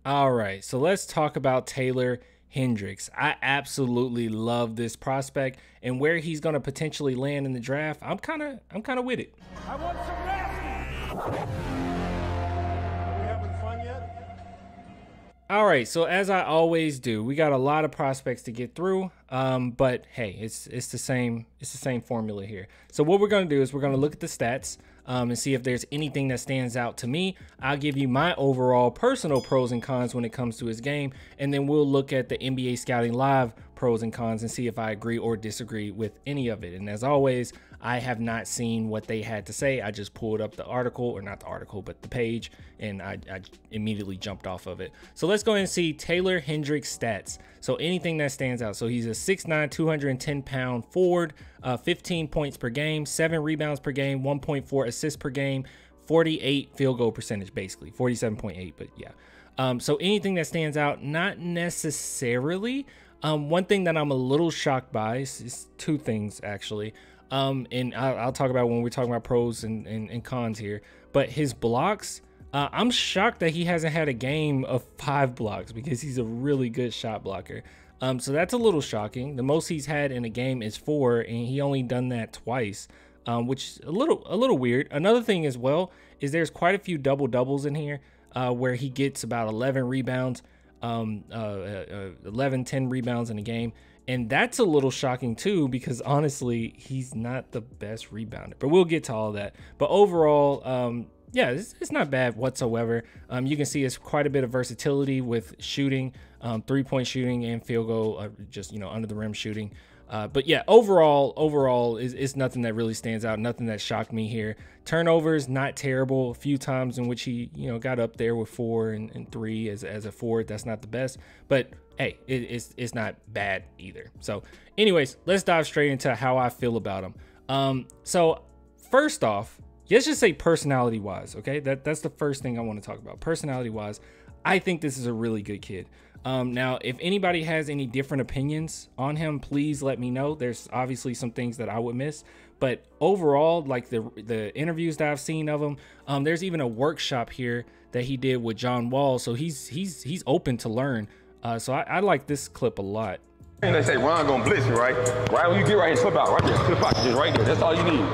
All right, so let's talk about Taylor Hendricks. I absolutely love this prospect, and where he's going to potentially land in the draft, I'm kind of with it. I want some nasty. Are we having fun yet? All right, so as I always do, we got a lot of prospects to get through, but hey, it's the same formula here. So what we're going to do is we're going to look at the stats and see if there's anything that stands out to me. I'll give you my overall personal pros and cons when it comes to his game, and then we'll look at the NBA Scouting Live pros and cons and see if I agree or disagree with any of it. And as always, I have not seen what they had to say. I just pulled up the article, or not the article, but the page, and I immediately jumped off of it. So let's go ahead and see Taylor Hendricks stats. So anything that stands out. So he's a 6'9", 210-pound forward, 15 points per game, 7 rebounds per game, 1.4 assists per game, 48 field goal percentage, basically 47.8, but yeah. So anything that stands out, not necessarily. One thing that I'm a little shocked by is two things, actually. And I'll talk about when we're talking about pros and cons here, but his blocks, I'm shocked that he hasn't had a game of 5 blocks, because he's a really good shot blocker. So that's a little shocking. The most he's had in a game is 4, and he only done that twice, which is a little weird. Another thing as well is there's quite a few double doubles in here, where he gets about 11 rebounds, 11, 10 rebounds in a game. And that's a little shocking too, because honestly, he's not the best rebounder, but we'll get to all that. But overall, yeah, it's not bad whatsoever. You can see it's quite a bit of versatility with shooting, 3-point shooting and field goal, just, under the rim shooting. But yeah, overall is nothing that really stands out. Nothing that shocked me here. Turnovers, not terrible. A few times in which he, got up there with 4 and 3 as a forward. That's not the best, but hey, it's not bad either. So anyways, let's dive straight into how I feel about him. So first off, let's just say personality wise. Okay. That's the first thing I want to talk about. Personality wise, I think this is a really good kid. Now, if anybody has any different opinions on him, please let me know. There's obviously some things that I would miss, but overall, like the interviews that I've seen of him, there's even a workshop here that he did with John Wall. So he's open to learn. So I like this clip a lot. And they say Ron gonna blitz you, right? Right when you get right here, slip out, right there, slip out, just right there. That's all you need.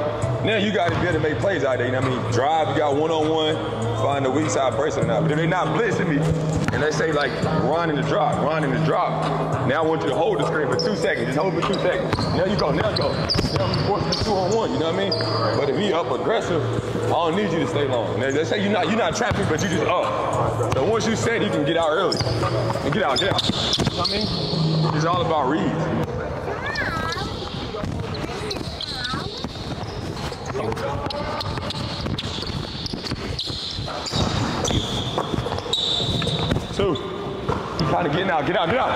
Now you got to be able to make plays out there. You know what I mean? Drive, you got one-on-one, find the weak side person now. But if they're not blitzing me, and they say like Ron in the drop, now I want you to hold the screen for 2 seconds. Just hold it for 2 seconds. Now you go. Now I'm forcing 2-on-1. You know what I mean? But if he up aggressive, I don't need you to stay long. Now, they say you're not trapping, but you just up. So once you set, you can get out early and get out. You know what I mean? It's all about reads. 2. You kind of getting out. Get out. Get out.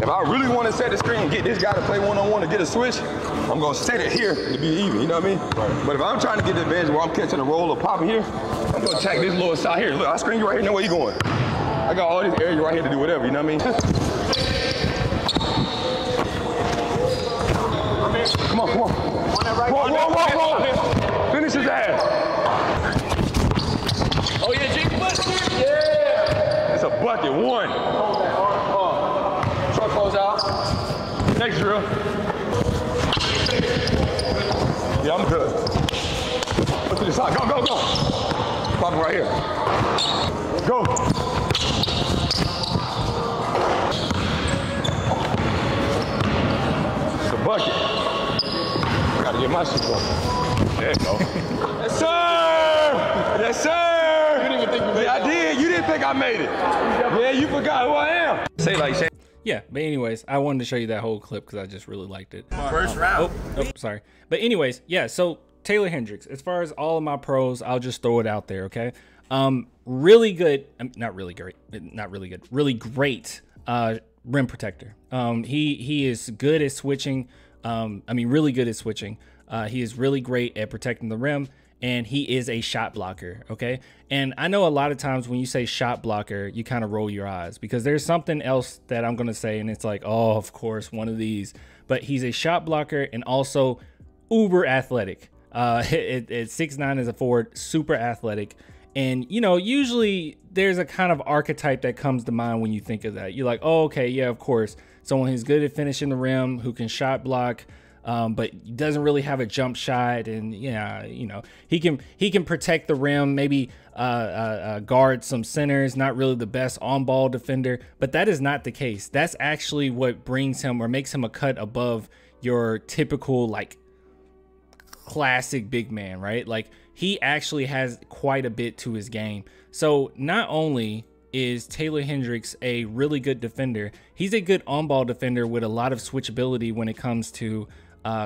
If I really want to set the screen and get this guy to play one-on-one to get a switch, I'm going to set it here to be even, you know what I mean? Right. But if I'm trying to get the advantage where I'm catching a roll or popping here, I'm going to attack this little side here. Look, I screen you right here, know where you going. I got all this area right here to do whatever, you know what I mean? Come on. Whoa. Finish his ass. Oh yeah, Jake Buster. Yeah. It's a bucket. 1. Truck close out. Next drill. Yeah, I'm good. Go to the side. Go. Pop it right here. Go. It's a bucket. Gotta get my shit on. There you go. Yes, sir! Yes, sir! You didn't even think you made it. Yeah, I did. You didn't think I made it. Yeah, you forgot who I am. Say like Shane. Yeah, but anyways, I wanted to show you that whole clip because I just really liked it. First round. Oh, sorry. But anyways, yeah, so Taylor Hendricks, as far as all of my pros, I'll just throw it out there, okay? Really good, really great rim protector. He is good at switching. Really good at switching. He is really great at protecting the rim, and he is a shot blocker, okay? And I know a lot of times when you say shot blocker, you kind of roll your eyes because there's something else that I'm going to say, and it's like, oh, of course, one of these. but he's a shot blocker and also uber athletic. At 6'9" as a forward, super athletic. And, you know, usually there's a kind of archetype that comes to mind when you think of that. You're like, oh, okay, yeah, of course. Someone who's good at finishing the rim, who can shot block, but doesn't really have a jump shot. And, yeah, you know, he can protect the rim, maybe guard some centers, not really the best on-ball defender. But that is not the case. That's actually what brings him or makes him a cut above your typical, like, classic big man, right? Like, he actually has quite a bit to his game. So not only is Taylor Hendricks a really good defender, he's a good on-ball defender with a lot of switchability when it comes to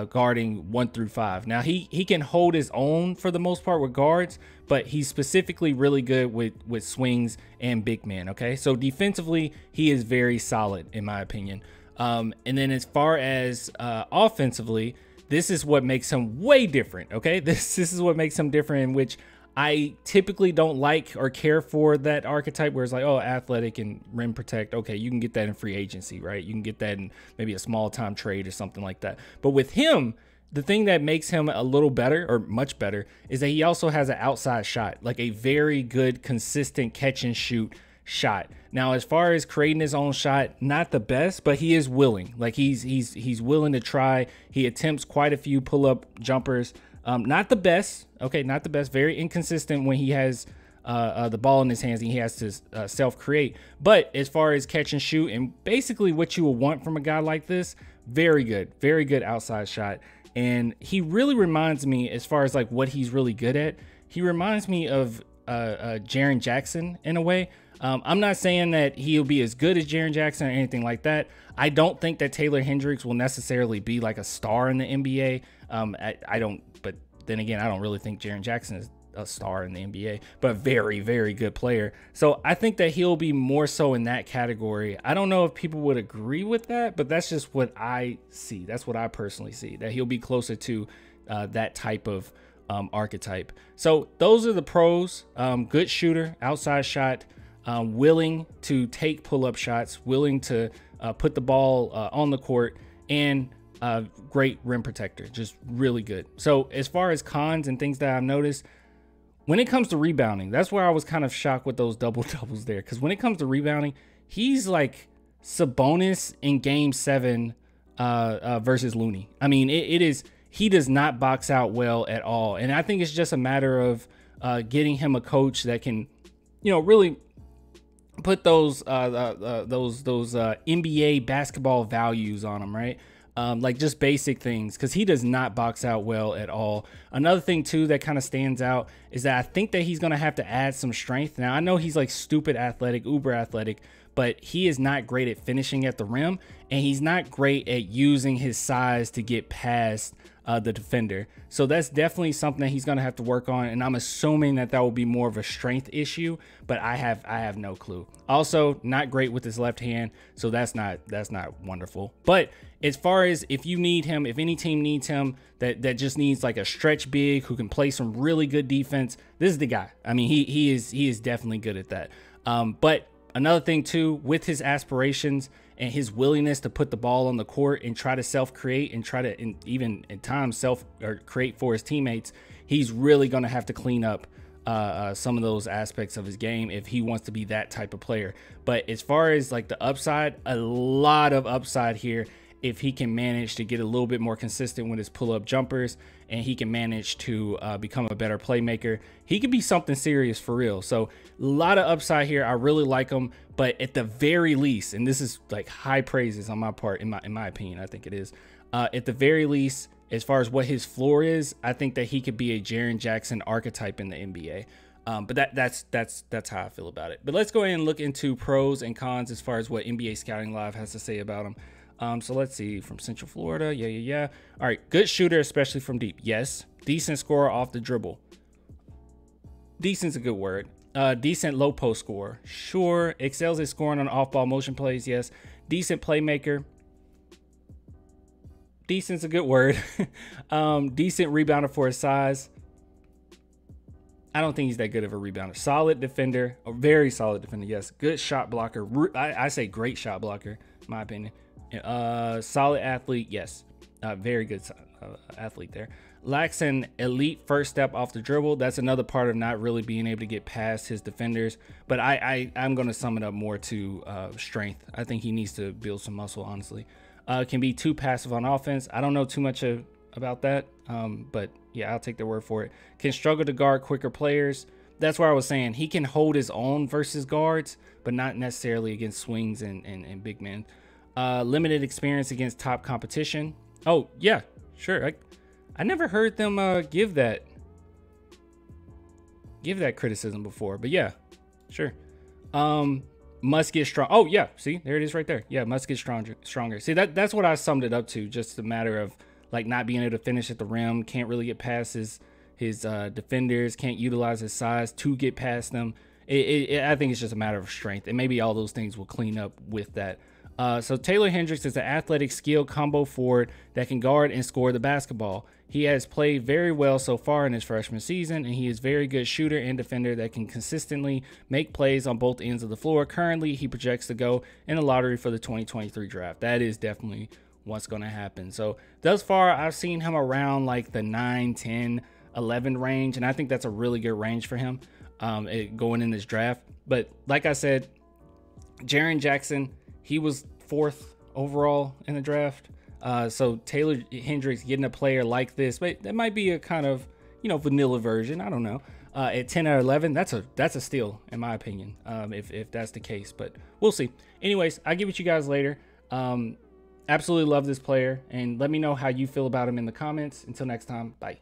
guarding 1 through 5. Now he can hold his own for the most part with guards, but he's specifically really good with swings and big men. Okay, so defensively he is very solid in my opinion. And then as far as offensively, this is what makes him way different. Okay, this is what makes him different, in which I typically don't like or care for that archetype where it's like, oh, athletic and rim protect. Okay, you can get that in free agency, right? You can get that in maybe a small time trade or something like that. But with him, the thing that makes him a little better or much better is that he also has an outside shot, like a very good, consistent catch and shoot shot. Now, as far as creating his own shot, not the best, but he is willing. Like he's willing to try. He attempts quite a few pull-up jumpers. Not the best. Okay, not the best. Very inconsistent when he has the ball in his hands and he has to self-create. But as far as catch and shoot and basically what you would want from a guy like this, very good outside shot. And he really reminds me, as far as like what he's really good at, he reminds me of Jaren Jackson in a way. I'm not saying that he'll be as good as Jaren Jackson or anything like that. I don't think that Taylor Hendricks will necessarily be like a star in the NBA. I don't, but then again, I don't really think Jaren Jackson is a star in the NBA, but very good player. So I think that he'll be more so in that category. I don't know if people would agree with that, but that's just what I see. That's what I personally see, that he'll be closer to that type of archetype. So those are the pros. Good shooter, outside shot, willing to take pull-up shots, willing to put the ball on the court, and great rim protector, just really good. So as far as cons and things that I've noticed, when it comes to rebounding, that's where I was kind of shocked with those double-doubles there, because when it comes to rebounding, he's like Sabonis in Game 7 versus Looney. I mean, he does not box out well at all, and I think it's just a matter of getting him a coach that can, you know, really put those NBA basketball values on him, right? Like just basic things, because he does not box out well at all. Another thing too that kind of stands out is that I think that he's gonna have to add some strength. Now I know he's like stupid athletic, uber athletic, but he is not great at finishing at the rim, and he's not great at using his size to get past the defender. So that's definitely something that he's going to have to work on, and I'm assuming that will be more of a strength issue, but I have no clue. Also, not great with his left hand, so that's not wonderful. But as far as if you need him, if any team needs him that just needs like a stretch big who can play some really good defense, this is the guy. I mean, he is definitely good at that. But another thing too, with his aspirations and his willingness to put the ball on the court and try to self-create and try to even at times create for his teammates, he's really going to have to clean up some of those aspects of his game if he wants to be that type of player. But as far as like the upside, a lot of upside here if he can manage to get a little bit more consistent with his pull-up jumpers, and he can manage to become a better playmaker. He could be something serious for real. So a lot of upside here. I really like him, but at the very least, and this is like high praises on my part, in my opinion, I think it is. At the very least, as far as what his floor is, I think that he could be a Jaren Jackson archetype in the NBA. But that's how I feel about it. But let's go ahead and look into pros and cons as far as what NBA Scouting Live has to say about him. So let's see, from Central Florida. Yeah. All right. Good shooter, especially from deep. Yes. Decent scorer off the dribble. Decent's a good word. Decent low post scorer. Sure. Excels at scoring on off-ball motion plays. Yes. Decent playmaker. Decent's a good word. Decent rebounder for his size. I don't think he's that good of a rebounder. Solid defender. A very solid defender. Yes. Good shot blocker. I say great shot blocker, in my opinion. Solid athlete, yes. Very good athlete there. Lacks an elite first step off the dribble. That's another part of not really being able to get past his defenders. But I'm going to sum it up more to strength. I think he needs to build some muscle, honestly. Can be too passive on offense. I don't know too much about that, but yeah, I'll take their word for it. Can struggle to guard quicker players. That's where I was saying he can hold his own versus guards, but not necessarily against swings and big men. Limited experience against top competition. Oh, yeah, sure. I never heard them give that criticism before, but yeah, sure. Must get strong. Oh, yeah, see, there it is right there. Yeah, must get stronger. See, that's what I summed it up to, just a matter of like not being able to finish at the rim, can't really get past his defenders, can't utilize his size to get past them. I think it's just a matter of strength, and maybe all those things will clean up with that. So Taylor Hendricks is an athletic, skilled combo forward that can guard and score the basketball. He has played very well so far in his freshman season, and he is a very good shooter and defender that can consistently make plays on both ends of the floor. Currently, he projects to go in the lottery for the 2023 draft. That is definitely what's going to happen. So thus far, I've seen him around like the 9, 10, 11 range, and I think that's a really good range for him going in this draft. But like I said, Jaren Jackson, he was 4th overall in the draft. So Taylor Hendricks getting a player like this, but that might be a kind of, vanilla version. I don't know. At 10 or 11, that's a steal in my opinion. If that's the case, but we'll see. Anyways, I'll give it to you guys later. Absolutely love this player, and let me know how you feel about him in the comments. Until next time, bye.